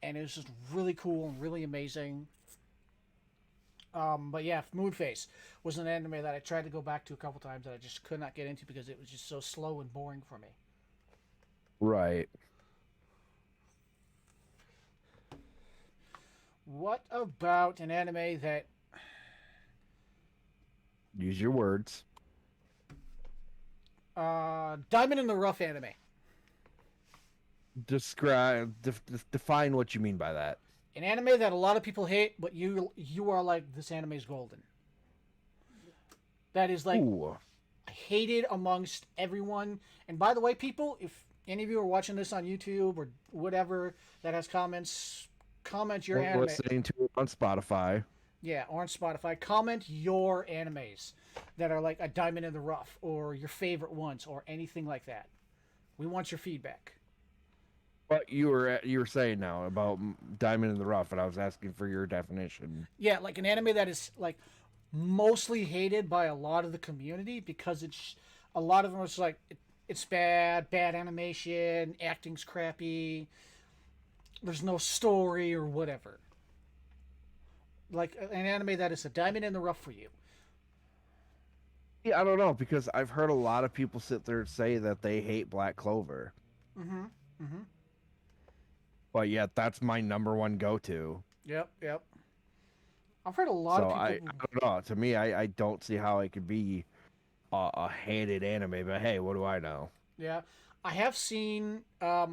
and it was just really cool and really amazing. But yeah, Moonface was an anime that I tried to go back to a couple times that I just could not get into because it was just so slow and boring for me. Right. What about an anime that Use your words. Diamond in the Rough anime? Define what you mean by that. An anime that a lot of people hate, but you are like, this anime is golden. That is like Ooh. hated amongst everyone. And by the way, people, if any of you are watching this on YouTube or whatever that has comments, comment your Or anime. listening to it on Spotify. Yeah, or on Spotify. Comment your animes that are like a diamond in the rough or your favorite ones or anything like that. We want your feedback. What you were saying now about Diamond in the Rough, and I was asking for your definition. Yeah, like an anime that is like mostly hated by a lot of the community because it's a lot of them was like it's bad animation, acting's crappy, there's no story or whatever. Like an anime that is a diamond in the rough for you. Yeah, I don't know because I've heard a lot of people sit there and say that they hate Black Clover, Mm-hmm. Mm-hmm. but yet that's my number one go-to. Yep. Yep. I've heard a lot of So people. I don't know. To me, I don't see how it could be a hated anime. But hey, what do I know? Yeah, I have seen a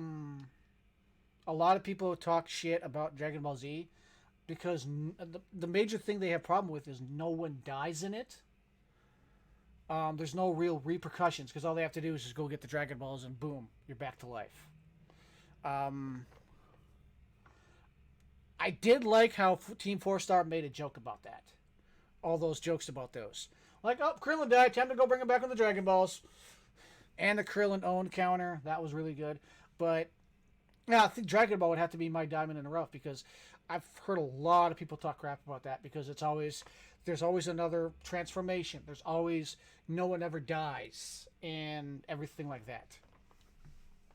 lot of people talk shit about Dragon Ball Z because the major thing they have problem with is no one dies in it. There's no real repercussions because all they have to do is just go get the Dragon Balls and boom, you're back to life. Um, I did like how Team Four Star made a joke about that. All those jokes about those. Like, oh, Krillin died. Time to go bring him back with the Dragon Balls. And the Krillin owned counter. That was really good. But, yeah, I think Dragon Ball would have to be my diamond in the rough because I've heard a lot of people talk crap about that because there's always another transformation. There's always, no one ever dies and everything like that.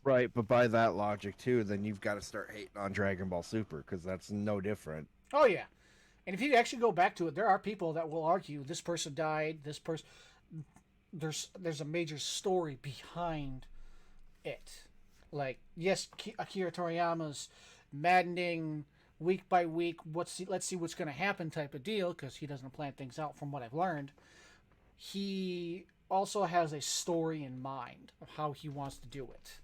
Right, but by that logic too, then you've got to start hating on Dragon Ball Super because that's no different. Oh, yeah. And if you actually go back to it, there are people that will argue this person died, this person. There's a major story behind it. Like, yes, Akira Toriyama's maddening week by week. Let's see what's going to happen type of deal because he doesn't plan things out. From what I've learned, he also has a story in mind of how he wants to do it,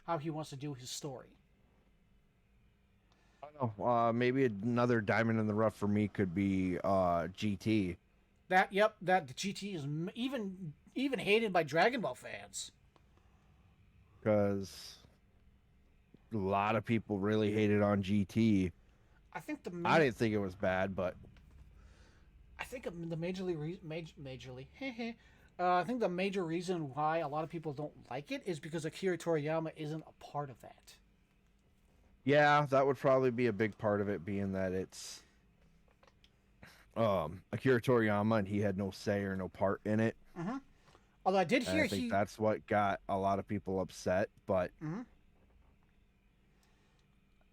how he wants to do his story. I don't know. Maybe another diamond in the rough for me could be GT. That the GT is even hated by Dragon Ball fans. Because a lot of people really hated on GT. I think I didn't think it was bad, but I think the majorly I think the major reason why a lot of people don't like it is because Akira Toriyama isn't a part of that. yeah, that would probably be a big part of it, being that it's Akira Toriyama and he had no say or no part in it. Mm-hmm. Although I did hear I think that's what got a lot of people upset, but mm-hmm.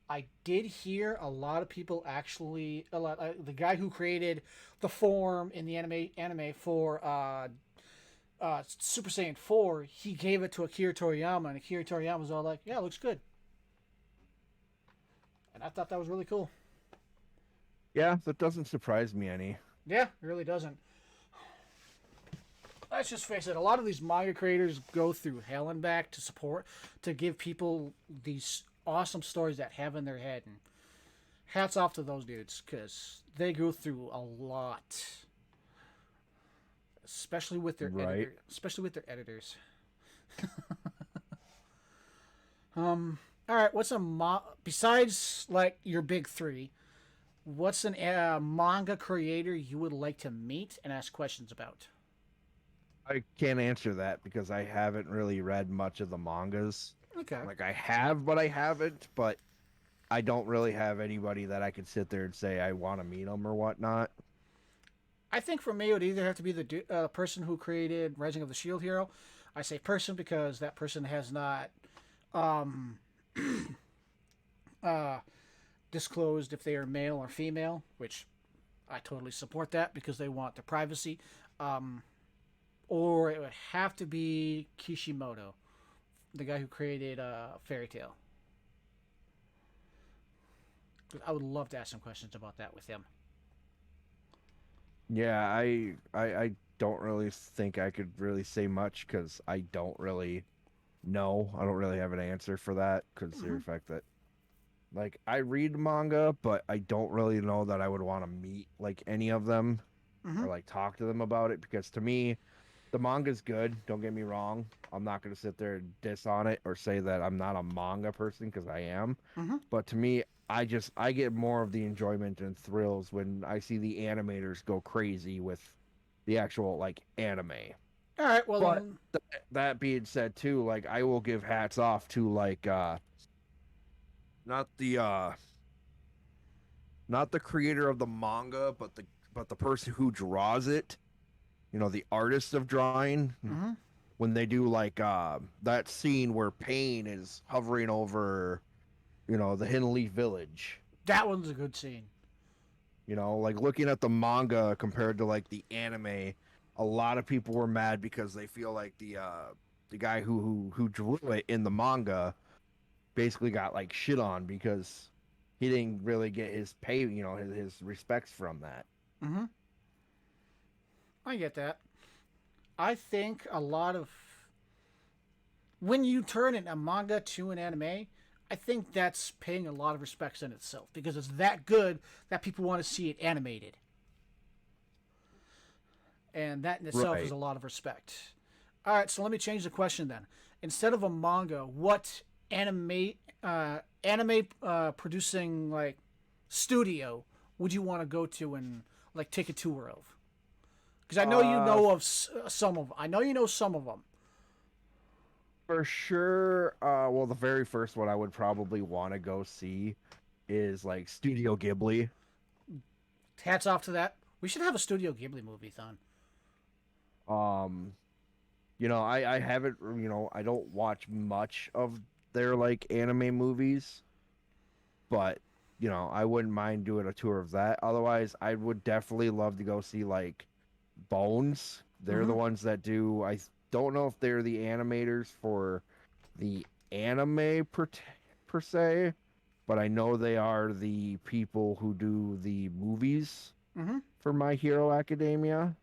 I did hear a lot of people actually the guy who created the form in the anime for Super Saiyan 4, he gave it to Akira Toriyama, and Akira Toriyama was all like, "Yeah, it looks good," and I thought that was really cool. yeah, that doesn't surprise me any. Yeah, it really doesn't. Let's just face it. A lot of these manga creators go through hell and back to give people these awesome stories that have in their head, and hats off to those dudes because they go through a lot, especially with their editors. All right. What's besides like your big three? What's an manga creator you would like to meet and ask questions about? I can't answer that because I haven't really read much of the mangas. Okay. Like I have, but I haven't. But I don't really have anybody that I could sit there and say I want to meet them or whatnot. I think for me, it would either have to be the person who created Rising of the Shield Hero. I say person because that person has not disclosed if they are male or female, which I totally support that because they want their privacy. Or it would have to be Kishimoto, the guy who created Fairy Tail. I would love to ask some questions about that with him. Yeah, I don't really think I could really say much because I don't really know. I don't really have an answer for that because the fact that like I read manga, but I don't really know that I would want to meet like any of them or like talk to them about it because to me the manga's good, don't get me wrong. I'm not going to sit there and diss on it or say that I'm not a manga person because I am. But to me, I get more of the enjoyment and thrills when I see the animators go crazy with the actual like anime. All right, well, but that being said too, like I will give hats off to like not the creator of the manga, but but the person who draws it, the artist of drawing, when they do like that scene where Pain is hovering over, the Hidden Leaf Village. That one's a good scene. Like looking at the manga compared to like the anime, a lot of people were mad because they feel like the guy who drew it in the manga basically got like shit on because he didn't really get his pay, his respects from that. Mm-hmm. I get that. I think a lot of when you turn a manga to an anime, I think that's paying a lot of respects in itself because it's that good that people want to see it animated. And that in itself is a lot of respect. All right, so let me change the question then. Instead of a manga, what anime producing like studio would you want to go to and like take a tour of? Because I know you know of some of them. I know you know some of them. For sure. Well, the very first one I would probably want to go see is like Studio Ghibli. Hats off to that. We should have a Studio Ghibli movie-thon. I haven't, I don't watch much of their like anime movies, but I wouldn't mind doing a tour of that. Otherwise, I would definitely love to go see like Bones. They're the ones that do. I don't know if they're the animators for the anime per se, but I know they are the people who do the movies for My Hero Academia.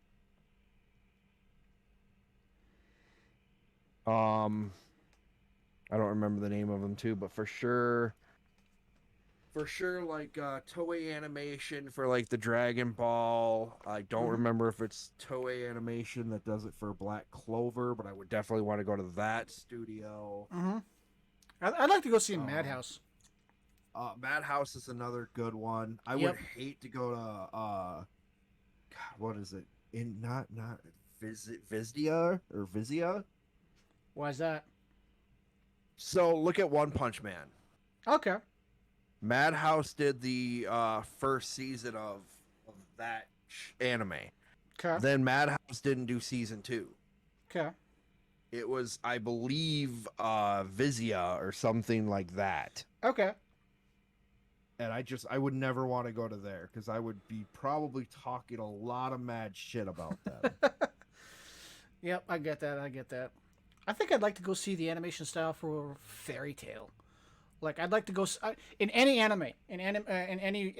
I don't remember the name of them too, but for sure, like Toei Animation for like the Dragon Ball. I don't remember if it's Toei Animation that does it for Black Clover, but I would definitely want to go to that studio. I'd like to go see Madhouse. Madhouse is another good one. I would hate to go to God, what is it? Not Vizia or Vizia? Why is that? So look at One Punch Man. Okay. Madhouse did the first season of that anime. Okay. Then Madhouse didn't do season 2. Okay. It was, I believe, Vizia or something like that. Okay. And I would never want to go to there because I would be probably talking a lot of mad shit about them. Yep, I get that. I think I'd like to go see the animation style for Fairy Tail. Like I'd like to go in any anime, in any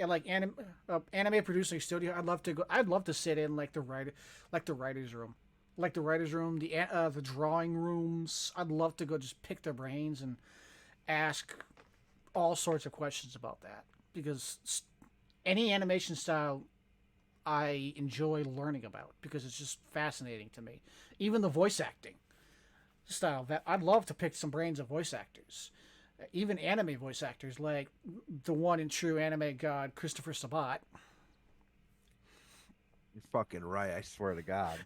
anime producing studio. I'd love to go. I'd love to sit in the writers' room, the drawing rooms. I'd love to go just pick their brains and ask all sorts of questions about that because any animation style I enjoy learning about because it's just fascinating to me. Even the voice acting style, that I'd love to pick some brains of voice actors. Even anime voice actors like the one and true anime god Christopher Sabat. You're fucking right. I swear to God.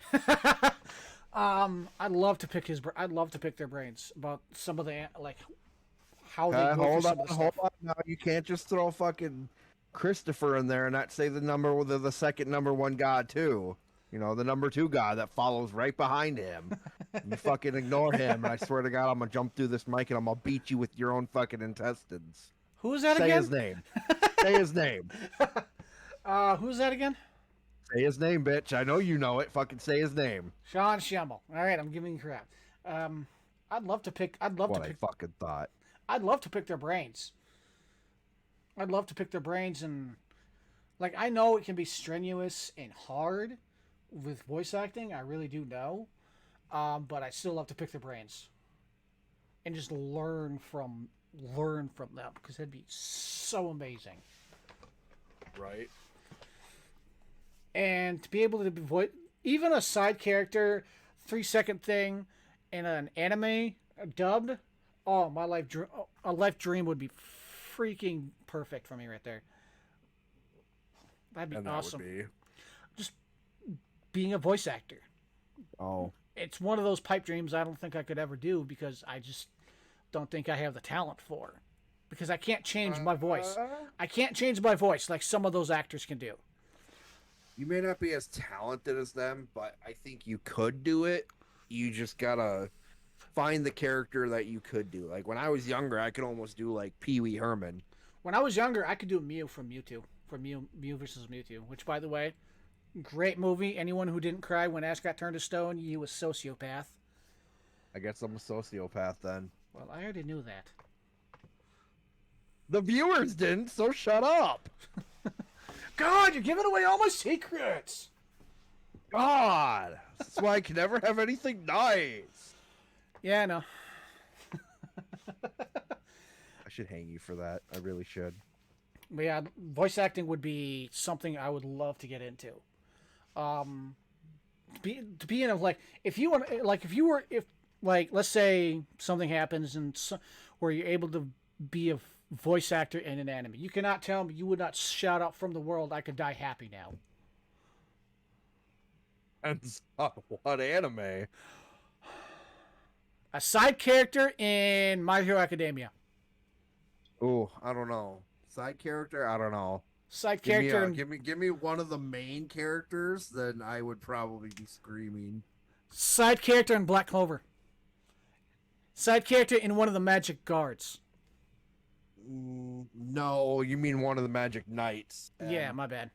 I'd love to pick their brains about some of the how they go hold through on, some of the hold stuff. on. Now you can't just throw fucking Christopher in there and not say the second number one god too. The number 2 god that follows right behind him. You fucking ignore him, and I swear to God, I'm gonna jump through this mic and I'm gonna beat you with your own fucking intestines. Who's that Say again? his name. Say his name. Who's that again? Say his name, bitch. I know you know it. Fucking say his name. Sean Schimmel. All right, I'm giving you crap. I'd love to pick. I fucking thought. I'd love to pick their brains. And I know it can be strenuous and hard with voice acting. I really do know. But I still love to pick their brains and just learn from them because that'd be so amazing. Right. And to be able to voice even a side character, 3-second thing in an anime dubbed, a life dream would be freaking perfect for me right there. That'd be awesome. Would be... Just being a voice actor. Oh. It's one of those pipe dreams I don't think I could ever do because I just don't think I have the talent for. Because I can't change my voice. I can't change my voice like some of those actors can do. You may not be as talented as them, but I think you could do it. You just gotta find the character that you could do. Like when I was younger, I could almost do like Pee Wee Herman. When I was younger, I could do Mew from Mewtwo, from Mew versus Mewtwo, which, by the way, great movie. Anyone who didn't cry when Ash got turned to stone, you a sociopath. I guess I'm a sociopath then. Well, I already knew that. The viewers didn't, so shut up. God, you're giving away all my secrets. God, that's why I can never have anything nice. Yeah, I know. I should hang you for that. I really should. But yeah, voice acting would be something I would love to get into. To be in a, like, if you want, like, if like, let's say something happens and where you're able to be a voice actor in an anime, you cannot tell me you would not shout out from the world, "I could die happy now." And what anime? A side character in My Hero Academia. Oh, I don't know. Side character? I don't know. Side character. Give me one of the main characters, then I would probably be screaming. Side character in Black Clover. Side character in one of the Magic Guards. No, you mean one of the Magic Knights. Yeah, my bad.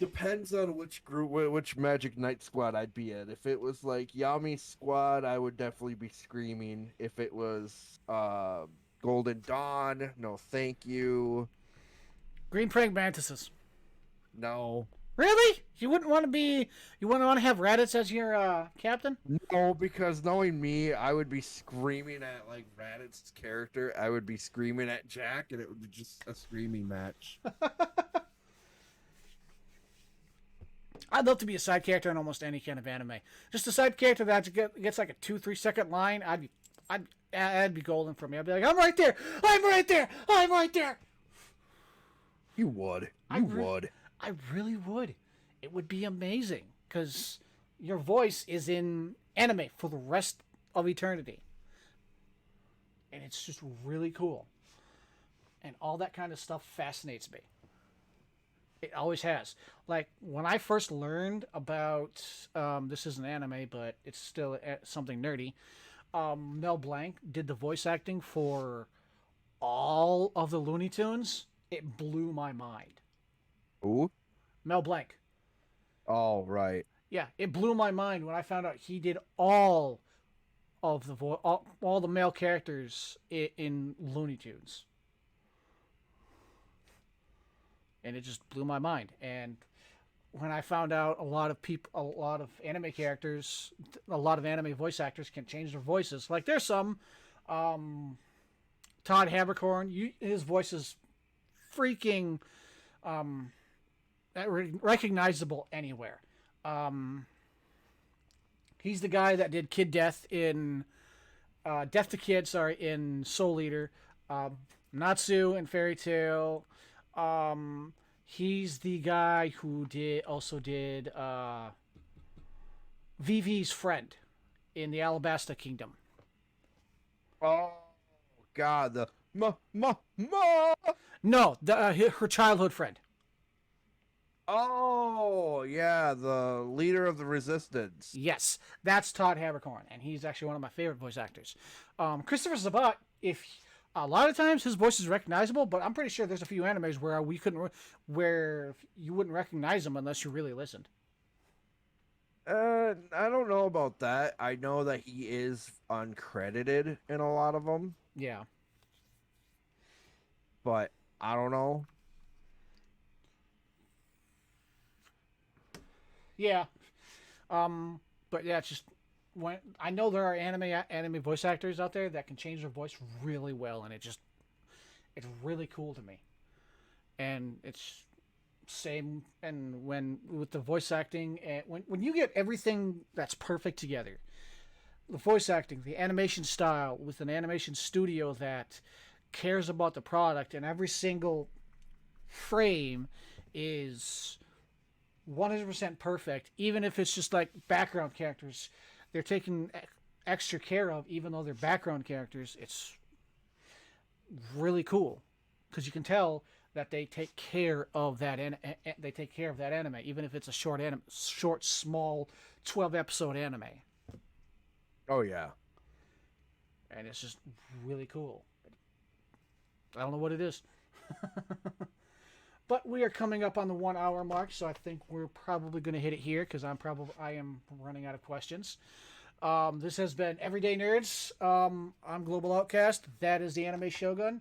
Depends on which group, which Magic Knight squad I'd be in. If it was like Yami's squad, I would definitely be screaming. If it was Golden Dawn, no thank you. Green Praying Mantises. No. Really? You wouldn't want to be... You wouldn't want to have Raditz as your captain? No, because knowing me, I would be screaming at like Raditz's character. I would be screaming at Jack, and it would be just a screaming match. I'd love to be a side character in almost any kind of anime. Just a side character that gets like a 2-3 second line. I'd be golden for me. I'd be like, I'm right there. I'm right there. I'm right there. You would. You would. I really would. It would be amazing because your voice is in anime for the rest of eternity. And it's just really cool. And all that kind of stuff fascinates me. It always has. Like, when I first learned about, this isn't anime, but it's still something nerdy, Mel Blanc did the voice acting for all of the Looney Tunes. It blew my mind. Who? Mel Blanc. Oh, right. Yeah, it blew my mind when I found out he did all of the all the male characters in Looney Tunes. And it just blew my mind. And when I found out a lot of anime characters, a lot of anime voice actors can change their voices. Like there's some, Todd Haberkorn, his voice is freaking recognizable anywhere. He's the guy that did Kid Death in Death to Kid, in Soul Eater, Natsu in Fairy Tail. He's the guy who also did Vivi's friend in the Alabasta Kingdom. Oh, God, the No, her childhood friend. Oh, yeah, the leader of the resistance. Yes, that's Todd Haberkorn, and he's actually one of my favorite voice actors. Christopher Sabat, a lot of times his voice is recognizable, but I'm pretty sure there's a few animes where you wouldn't recognize him unless you really listened. I don't know about that. I know that he is uncredited in a lot of them. Yeah. But I don't know. Yeah. But yeah, it's just when I know there are anime voice actors out there that can change their voice really well, and it's really cool to me. And it's same, and when with the voice acting, and when you get everything that's perfect together, the voice acting, the animation style, with an animation studio that cares about the product, and every single frame is 100% perfect, even if it's just like background characters they're taking extra care of, even though they're background characters. It's really cool because you can tell that they take care of that anime, even if it's a short, small, 12-episode anime. Oh yeah. And it's just really cool. I don't know what it is. But we are coming up on the 1 hour mark, so I think we're probably going to hit it here because I am running out of questions. This has been Everyday Nerds. I'm Global Outcast. That is the Anime Shogun.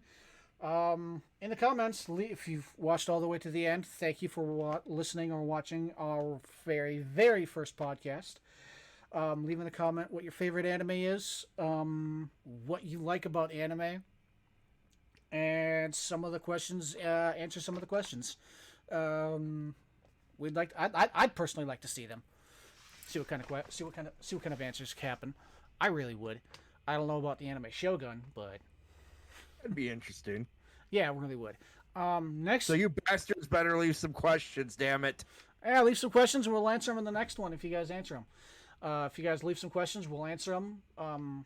In the comments, if you've watched all the way to the end, thank you for listening or watching our very, very first podcast. Leave in the comment what your favorite anime is, what you like about anime, and some of the questions. Answer some of the questions. I'd personally like to see them. See what kind of answers happen. I really would. I don't know about the Anime Shogun, but That'd be interesting. yeah, it really would. Next. So you bastards better leave some questions, damn it. Yeah, leave some questions and we'll answer them in the next one if you guys answer them. If you guys leave some questions, we'll answer them.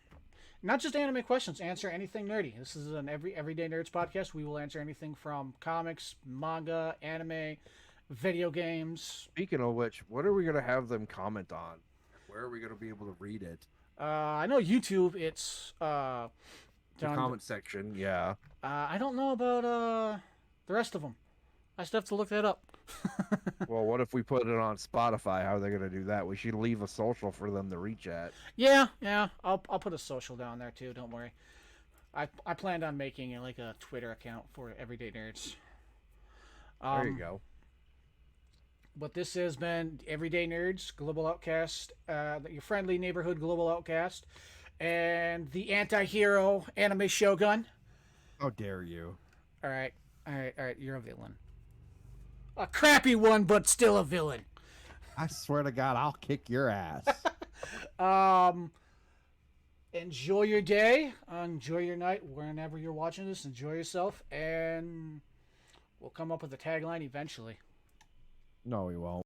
Not just anime questions, answer anything nerdy. This is an Everyday Nerds podcast. We will answer anything from comics, manga, anime, video games. Speaking of which, what are we going to have them comment on? Where are we going to be able to read it? I know YouTube, it's the comment section, yeah. I don't know about the rest of them. I still have to look that up. Well, what if we put it on Spotify? How are they going to do that? We should leave a social for them to reach at. Yeah. I'll put a social down there too. Don't worry. I planned on making like a Twitter account for Everyday Nerds. There you go. But this has been Everyday Nerds, Global Outcast, your friendly neighborhood Global Outcast, and the anti-hero Anime Shogun. How dare you? All right. You're a villain. A crappy one, but still a villain. I swear to God, I'll kick your ass. Enjoy your day. Enjoy your night. Whenever you're watching this, enjoy yourself. And we'll come up with a tagline eventually. No, we won't.